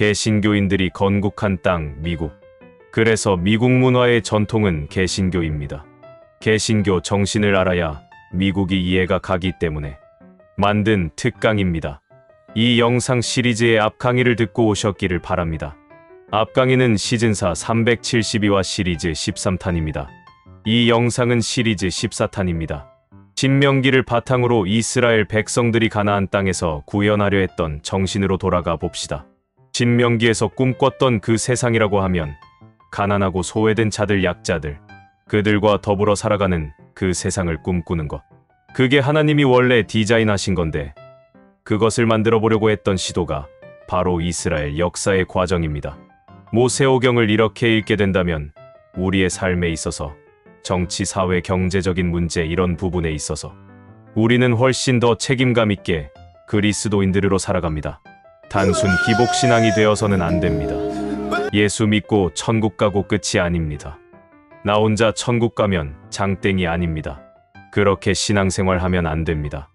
개신교인들이 건국한 땅 미국. 그래서 미국 문화의 전통은 개신교입니다. 개신교 정신을 알아야 미국이 이해가 가기 때문에 만든 특강입니다. 이 영상 시리즈의 앞 강의를 듣고 오셨기를 바랍니다. 앞 강의는 시즌4 372화 시리즈 13탄입니다. 이 영상은 시리즈 14탄입니다. 신명기를 바탕으로 이스라엘 백성들이 가나안 땅에서 구현하려 했던 정신으로 돌아가 봅시다. 신명기에서 꿈꿨던 그 세상이라고 하면 가난하고 소외된 자들, 약자들, 그들과 더불어 살아가는 그 세상을 꿈꾸는 것. 그게 하나님이 원래 디자인하신 건데 그것을 만들어 보려고 했던 시도가 바로 이스라엘 역사의 과정입니다. 모세오경을 이렇게 읽게 된다면 우리의 삶에 있어서 정치, 사회, 경제적인 문제 이런 부분에 있어서 우리는 훨씬 더 책임감 있게 그리스도인들로 살아갑니다. 단순 기복신앙이 되어서는 안 됩니다. 예수 믿고 천국 가고 끝이 아닙니다. 나 혼자 천국 가면 장땡이 아닙니다. 그렇게 신앙생활하면 안 됩니다.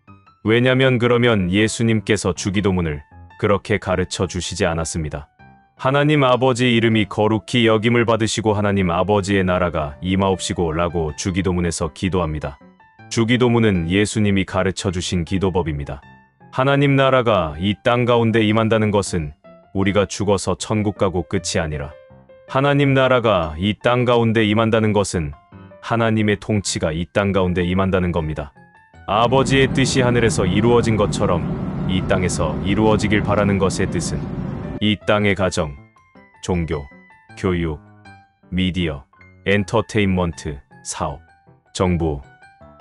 왜냐면 그러면 예수님께서 주기도문을 그렇게 가르쳐 주시지 않았습니다. 하나님 아버지 이름이 거룩히 여김을 받으시고 하나님 아버지의 나라가 임하옵시고 라고 주기도문에서 기도합니다. 주기도문은 예수님이 가르쳐 주신 기도법입니다. 하나님 나라가 이 땅 가운데 임한다는 것은 우리가 죽어서 천국 가고 끝이 아니라 하나님 나라가 이 땅 가운데 임한다는 것은 하나님의 통치가 이 땅 가운데 임한다는 겁니다. 아버지의 뜻이 하늘에서 이루어진 것처럼 이 땅에서 이루어지길 바라는 것의 뜻은 이 땅의 가정, 종교, 교육, 미디어, 엔터테인먼트, 사업, 정부,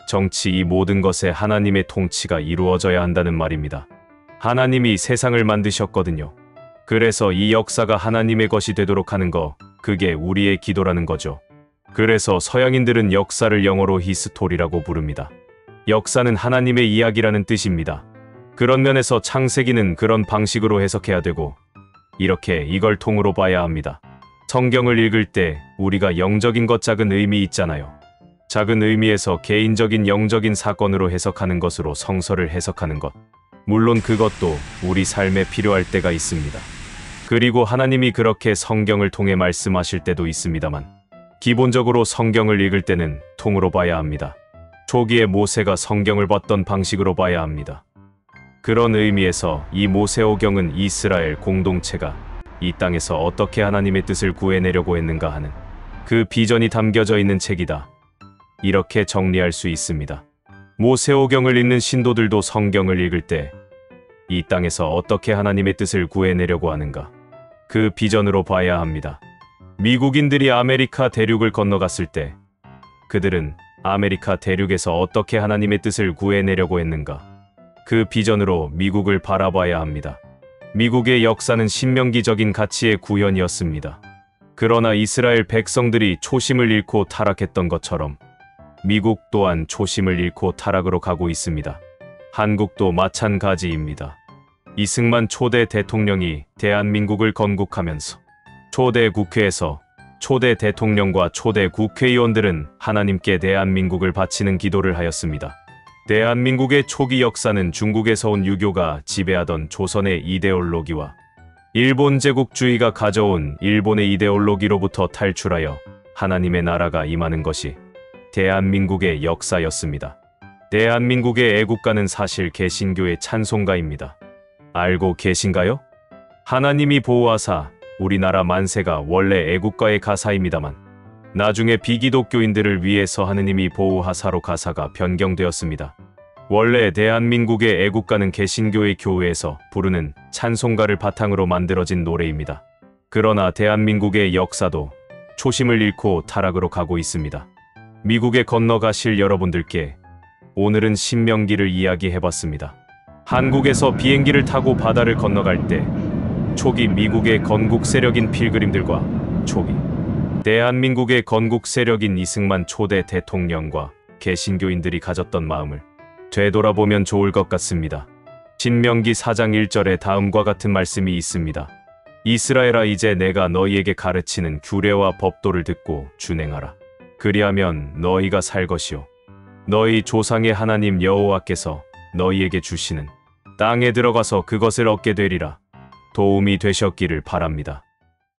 정치 이 모든 것에 하나님의 통치가 이루어져야 한다는 말입니다. 하나님이 세상을 만드셨거든요. 그래서 이 역사가 하나님의 것이 되도록 하는 거, 그게 우리의 기도라는 거죠. 그래서 서양인들은 역사를 영어로 히스토리라고 부릅니다. 역사는 하나님의 이야기라는 뜻입니다. 그런 면에서 창세기는 그런 방식으로 해석해야 되고 이렇게 이걸 통으로 봐야 합니다. 성경을 읽을 때 우리가 영적인 것 작은 의미 있잖아요. 작은 의미에서 개인적인 영적인 사건으로 해석하는 것으로 성서를 해석하는 것. 물론 그것도 우리 삶에 필요할 때가 있습니다. 그리고 하나님이 그렇게 성경을 통해 말씀하실 때도 있습니다만 기본적으로 성경을 읽을 때는 통으로 봐야 합니다. 초기에 모세가 성경을 봤던 방식으로 봐야 합니다. 그런 의미에서 이 모세오경은 이스라엘 공동체가 이 땅에서 어떻게 하나님의 뜻을 구해내려고 했는가 하는 그 비전이 담겨져 있는 책이다. 이렇게 정리할 수 있습니다. 모세오경을 읽는 신도들도 성경을 읽을 때 이 땅에서 어떻게 하나님의 뜻을 구해내려고 하는가 그 비전으로 봐야 합니다. 미국인들이 아메리카 대륙을 건너갔을 때 그들은 아메리카 대륙에서 어떻게 하나님의 뜻을 구해내려고 했는가 그 비전으로 미국을 바라봐야 합니다. 미국의 역사는 신명기적인 가치의 구현이었습니다. 그러나 이스라엘 백성들이 초심을 잃고 타락했던 것처럼 미국 또한 초심을 잃고 타락으로 가고 있습니다. 한국도 마찬가지입니다. 이승만 초대 대통령이 대한민국을 건국하면서 초대 국회에서 초대 대통령과 초대 국회의원들은 하나님께 대한민국을 바치는 기도를 하였습니다. 대한민국의 초기 역사는 중국에서 온 유교가 지배하던 조선의 이데올로기와 일본 제국주의가 가져온 일본의 이데올로기로부터 탈출하여 하나님의 나라가 임하는 것이 대한민국의 역사였습니다. 대한민국의 애국가는 사실 개신교의 찬송가입니다. 알고 계신가요? 하나님이 보호하사 우리나라 만세가 원래 애국가의 가사입니다만 나중에 비기독교인들을 위해서 하느님이 보호하사로 가사가 변경되었습니다. 원래 대한민국의 애국가는 개신교의 교회에서 부르는 찬송가를 바탕으로 만들어진 노래입니다. 그러나 대한민국의 역사도 초심을 잃고 타락으로 가고 있습니다. 미국에 건너가실 여러분들께 오늘은 신명기를 이야기해봤습니다. 한국에서 비행기를 타고 바다를 건너갈 때 초기 미국의 건국 세력인 필그림들과 초기 대한민국의 건국 세력인 이승만 초대 대통령과 개신교인들이 가졌던 마음을 되돌아보면 좋을 것 같습니다. 신명기 4장 1절에 다음과 같은 말씀이 있습니다. 이스라엘아 이제 내가 너희에게 가르치는 규례와 법도를 듣고 준행하라. 그리하면 너희가 살 것이요 너희 조상의 하나님 여호와께서 너희에게 주시는 땅에 들어가서 그것을 얻게 되리라. 도움이 되셨기를 바랍니다.